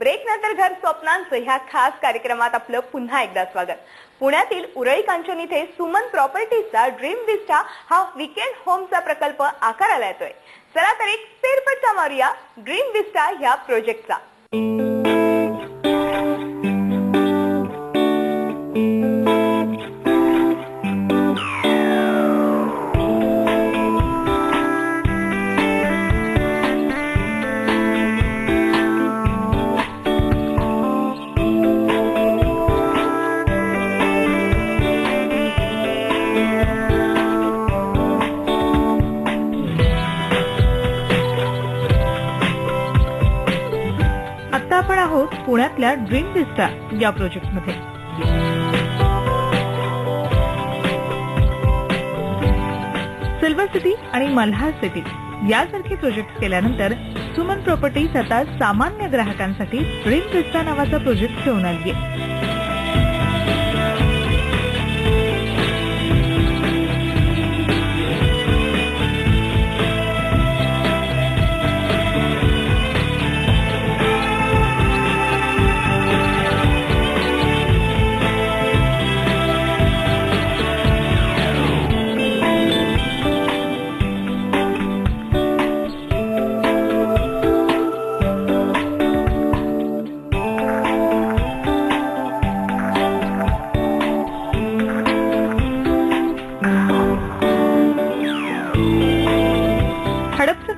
Break नंतर घर स्वप्नांचं ह्या खास कार्यक्रमात आपलं पुन्हा एकदा स्वागत। पुण्यातील उरळी कांचन इथे सुमन प्रॉपर्टीजचा ड्रीम विस्टा हा वीकेंड होमचा प्रकल्प आकाराला येतोय। चला तर एक फेरफटका मारूया ड्रीम विस्टा ह्या प्रोजेक्टचा। आपण आहोत पुण्यातल्या ड्रीम विस्टा या प्रोजेक्टमध्ये। सिल्वर सिटी आणि मल्हार सिटी यासारखे प्रोजेक्ट केल्यानंतर सुमन प्रॉपर्टीज आता सामान्य ग्राहकांसाठी ड्रीम विस्टा नावाचा प्रोजेक्ट घेऊन आली आहे।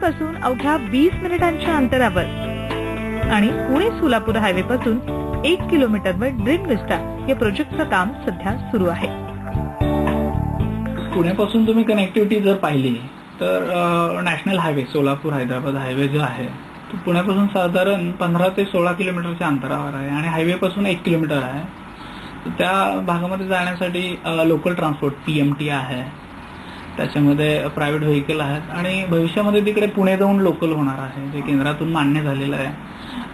पासून अवघ्या 20 मिनिटांच्या अंतरावर आणि पुणे सोलापूर हायवे पासून 1 किलोमीटरवर ड्रीम विस्टा या प्रोजेक्टचं काम सध्या सुरू आहे। पुण्यापासून तुम्ही कनेक्टिव्हिटी जर पाहिली तर national highway Solapur Hyderabad highway जो आहे तो पुण्यापासून साधारण 15 ते 16 किलोमीटरच्या अंतरावर आहे आणि हायवे पासून 1 किलोमीटर आहे। त्या भागामध्ये जाण्यासाठी लोकल ट्रान्सपोर्ट पीएमटी आहे, त्याच्यामध्ये प्रायव्हेट व्हेकल आहेत आणि भविष्यामध्ये तिकडे पुणे जाऊन लोकल होणार आहे जे केंद्रातून मान्य झालेलं आहे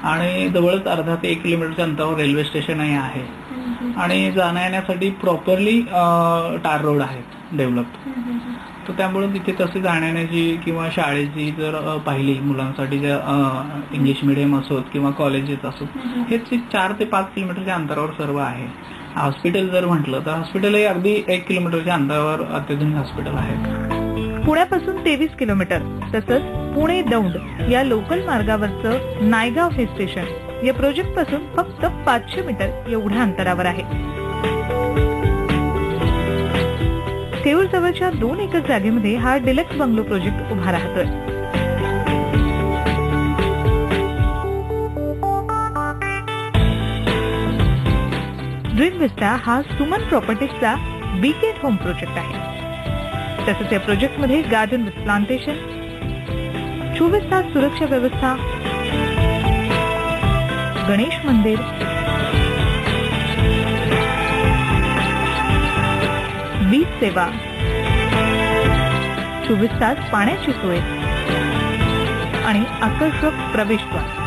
आणि जवळच अर्धा ते 1 किलोमीटरच्या अंतरावर रेल्वे स्टेशनही आहे आणि जाण्या येण्यासाठी प्रॉपरली टार रोड आहेत डेव्हलप। तर त्यामुळे तिथे तसे जाण्याची किंवा शाळेची जर पाहिली मुलांसाठी ज्या इंग्लिश मिडियम असोत किंवा कॉलेजेस असोत हे 4 ते 5 किलोमीटरच्या अंतरावर सर्व आहे। हॉस्पिटल जर म्हटलं तर हॉस्पिटलही अगदी 1 किलोमीटरच्या अंतरावर अत्याधुनिक हॉस्पिटल आहे। पुण्यापासून 23 किलोमीटर तसंच पुणे दौंड या लोकल मार्गावरचं नायगाव हे स्टेशन या प्रोजेक्ट पासून फक्त 500 मीटर एवढ्या अंतरावर आहे। थेऊर जवळच्या 2 एकर जागेमध्ये हा डिलक्स बंगलो प्रोजेक्ट उभा राहतोय। ड्रीम विस्टा हा सुमन प्रॉपर्टीजचा वीकेंड होम प्रोजेक्ट आहे। तसंच या प्रोजेक्टमध्ये गार्डन विथ प्लांटेशन, 24 तास सुरक्षा व्यवस्था, गणेश मंदिर, वीज सेवा, 24 तास पाण्याची सोय आणि आकर्षक प्रवेशद्वार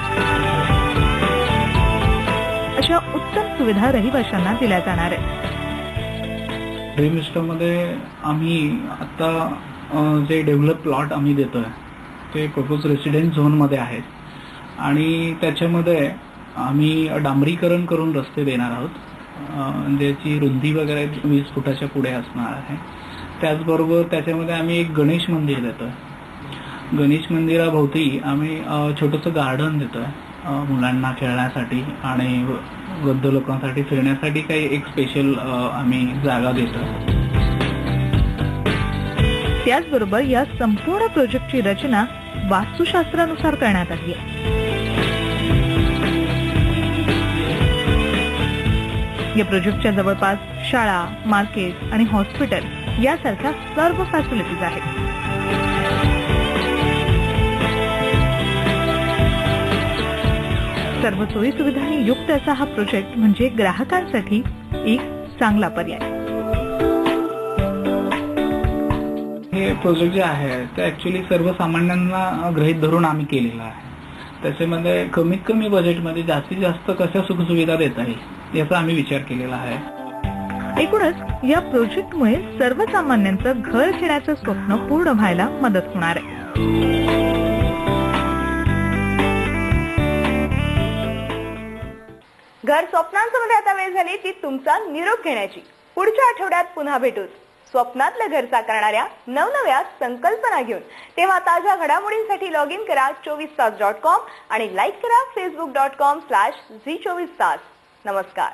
अशा उत्तम सुविधा रहिवाशांना दिल्या जाणार आहेत। ड्रीम विस्टामध्ये आम्ही आता जे डेव्हलप प्लॉट आम्ही देतोय ते प्रपोज रेसिडेन्स झोन मध्ये आहेत आणि त्याच्यामध्ये आम्ही डांबरीकरण करून रस्ते देणार आहोत ज्याची रुंदी वगैरे 20 फुटाच्या पुढे असणार आहे। त्याचबरोबर त्याच्यामध्ये आम्ही एक गणेश मंदिर देतोय। गणेश मंदिराभोवती आम्ही छोटंसं गार्डन देतोय मुलांना खेळण्यासाठी आणि वृद्ध लोकांसाठी फिरण्यासाठी काही एक स्पेशल आम्ही जागा देतो। त्याचबरोबर या संपूर्ण प्रोजेक्टची रचना वास्तुशास्त्रानुसार करण्यात आली आहे। या प्रोजेक्टच्या जवळपास शाळा, मार्केट आणि हॉस्पिटल यासारख्या सर्व फॅसिलिटीज आहेत। सर्व सोयी सुविधांनी युक्त असा हा प्रोजेक्ट म्हणजे ग्राहकांसाठी एक चांगला पर्याय। हे प्रोजेक्ट जे आहे ते ऍक्च्युअली सर्वसामान्यांना गृहीत धरून आम्ही केलेलं आहे। त्याच्यामध्ये कमीत कमी बजेटमध्ये जास्तीत जास्त कशा सुखसुविधा देता येईल याचा आम्ही विचार केलेला आहे। एकूणच या प्रोजेक्टमुळे सर्वसामान्यांचं घर घेण्याचं स्वप्न पूर्ण व्हायला मदत होणार आहे। घर स्वप्नांमध्ये आता वेळ झाली ती तुमचा निरोप घेण्याची. पुढच्या आठवड्यात पुन्हा भेटूच स्वप्नातलं घर साकारणाऱ्या नवनव्या संकल्पना घेऊन. तेव्हा ताज्या घडामोडींसाठी लॉग इन करा 24तास.com आणि लाईक करा facebook.com/zee24तास. नमस्कार.